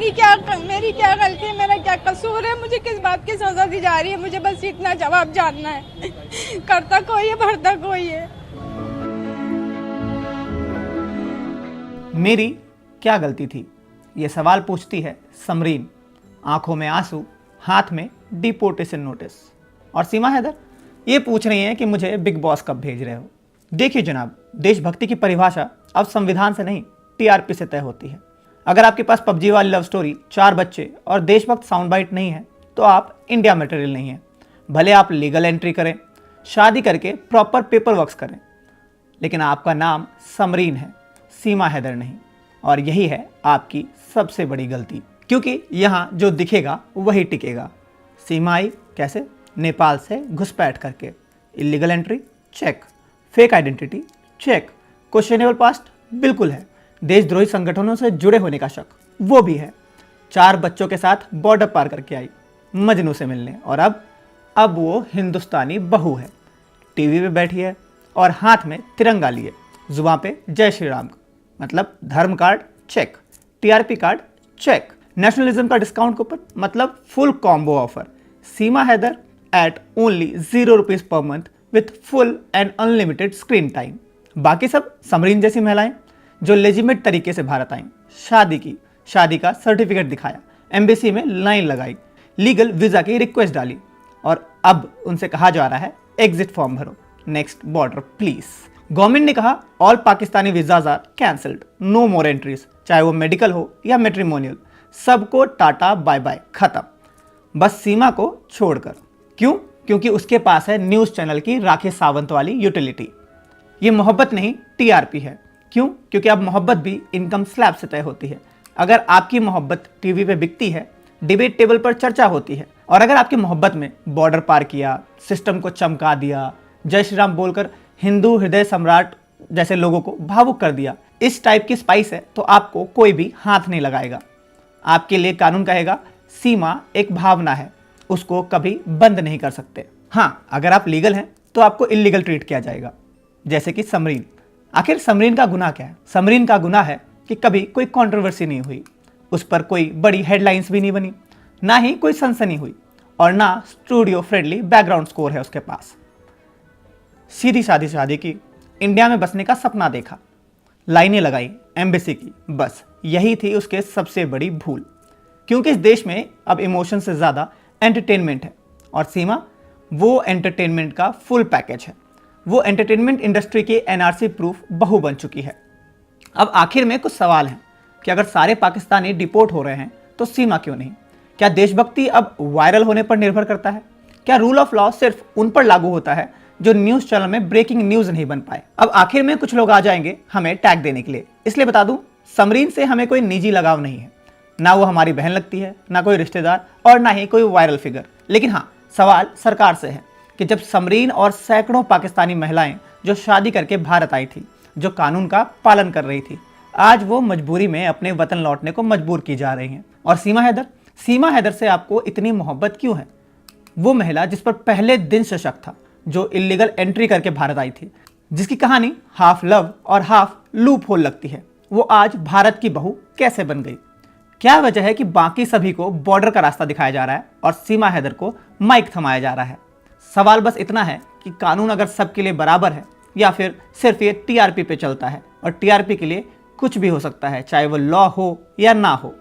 मेरी क्या गलती है, मेरा क्या कसूर है, मुझे किस बात की सजा दी जा रही है, मुझे बस इतना जवाब जानना है। करता कोई है, भरता कोई है। मेरी क्या गलती थी, ये सवाल पूछती है समरीन, आंखों में आंसू, हाथ में डिपोर्टेशन नोटिस। और सीमा हैदर ये पूछ रही हैं कि मुझे बिग बॉस कब भेज रहे हो। देखिए जनाब, देशभक्ति की परिभाषा अब संविधान से नहीं टीआरपी से तय होती है। अगर आपके पास पबजी वाली लव स्टोरी, 4 बच्चे और देशभक्त साउंड बाइट नहीं है तो आप इंडिया मटेरियल नहीं है। भले आप लीगल एंट्री करें, शादी करके प्रॉपर पेपर वर्क्स करें, लेकिन आपका नाम समरीन है, सीमा हैदर नहीं। और यही है आपकी सबसे बड़ी गलती, क्योंकि यहाँ जो दिखेगा वही टिकेगा। सीमा आई कैसे? नेपाल से घुसपैठ करके। Illegal entry check, fake identity check, questionable past बिल्कुल है, देशद्रोही संगठनों से जुड़े होने का शक वो भी है। 4 बच्चों के साथ बॉर्डर पार करके आई मजनू से मिलने, और अब वो हिंदुस्तानी बहू है, टीवी पे बैठी है और हाथ में तिरंगा लिए, जुबान पे जय श्री राम, मतलब धर्म card check, TRP card check, nationalism का डिस्काउंट कूपन, मतलब full combo offer. Seema Haider at only 0 rupees per month with full and unlimited screen time. बाकी सब समरीन जैसी महिलाएं जो लेजिमेट तरीके से भारत आईं, शादी की, शादी का सर्टिफिकेट दिखाया, एम्बेसी में लाइन लगाई, लीगल वीजा की रिक्वेस्ट डाली, और अब उनसे कहा जा रहा है एग्जिट फॉर्म भरो, नेक्स्ट बॉर्डर प्लीज। गवर्नमेंट ने कहा all Pakistani visas are cancelled, no more entries, चाहे वो मेडिकल हो या मैट्रिमोनियल, सबको टाटा बाय बाय, खत्म, बस सीमा को छोड़कर। क्यों? क्योंकि उसके पास है न्यूज चैनल की राखी सावंत वाली यूटिलिटी। ये मोहब्बत नहीं टीआरपी है। क्यों? क्योंकि अब मोहब्बत भी इनकम स्लैब से तय होती है। अगर आपकी मोहब्बत टीवी पे बिकती है, डिबेट टेबल पर चर्चा होती है, और अगर आपकी मोहब्बत में बॉर्डर पार किया, सिस्टम को चमका दिया, जय श्री राम बोलकर हिंदू हृदय सम्राट जैसे लोगों को भावुक कर दिया, इस टाइप की स्पाइस है, तो आपको कोई भी हाथ नहीं लगाएगा। आपके लिए कानून कहेगा सीमा एक भावना है, उसको कभी बंद नहीं कर सकते। हाँ, अगर आप लीगल हैं तो आपको इलीगल ट्रीट किया जाएगा, जैसे कि समरीन। आखिर समरीन का गुनाह क्या है? समरीन का गुनाह है कि कभी कोई कंट्रोवर्सी नहीं हुई, उस पर कोई बड़ी हेडलाइंस भी नहीं बनी, ना ही कोई सनसनी हुई, और ना स्टूडियो फ्रेंडली बैकग्राउंड स्कोर है उसके पास। सीधी सादी शादी की, इंडिया में बसने का सपना देखा, लाइनें लगाई एम्बेसी की, बस यही थी उसके सबसे बड़ी भूल। क्योंकि इस देश में अब इमोशन से ज़्यादा एंटरटेनमेंट है, और सीमा वो एंटरटेनमेंट का फुल पैकेज है। वो एंटरटेनमेंट इंडस्ट्री की एनआरसी प्रूफ बहू बन चुकी है। अब आखिर में कुछ सवाल हैं कि अगर सारे पाकिस्तानी डिपोर्ट हो रहे हैं तो सीमा क्यों नहीं? क्या देशभक्ति अब वायरल होने पर निर्भर करता है? क्या रूल ऑफ लॉ सिर्फ उन पर लागू होता है जो न्यूज़ चैनल में ब्रेकिंग न्यूज़ नहीं बन पाए? अब आखिर में कुछ लोग आ जाएंगे हमें टैग देने के लिए, इसलिए बता दूं, समरीन से हमें कोई निजी लगाव नहीं है, ना वो हमारी बहन लगती है, ना कोई रिश्तेदार, और ना ही कोई वायरल फिगर। लेकिन हाँ, सवाल सरकार से है कि जब समरीन और सैकड़ों पाकिस्तानी महिलाएं जो शादी करके भारत आई थी, जो कानून का पालन कर रही थी, आज वो मजबूरी में अपने वतन लौटने को मजबूर की जा रही हैं। और सीमा हैदर से आपको इतनी मोहब्बत क्यों है? वो महिला जिस पर पहले दिन से शक था, जो इलीगल एंट्री करके भारत आई थी, जिसकी कहानी हाफ लव और हाफ लूप होल लगती है, वो आज भारत की बहू कैसे बन गई? क्या वजह है कि बाकी सभी को बॉर्डर का रास्ता दिखाया जा रहा है और सीमा हैदर को माइक थमाया जा रहा है? सवाल बस इतना है कि कानून अगर सबके लिए बराबर है, या फिर सिर्फ ये टीआरपी पे चलता है, और टीआरपी के लिए कुछ भी हो सकता है, चाहे वो लॉ हो या ना हो।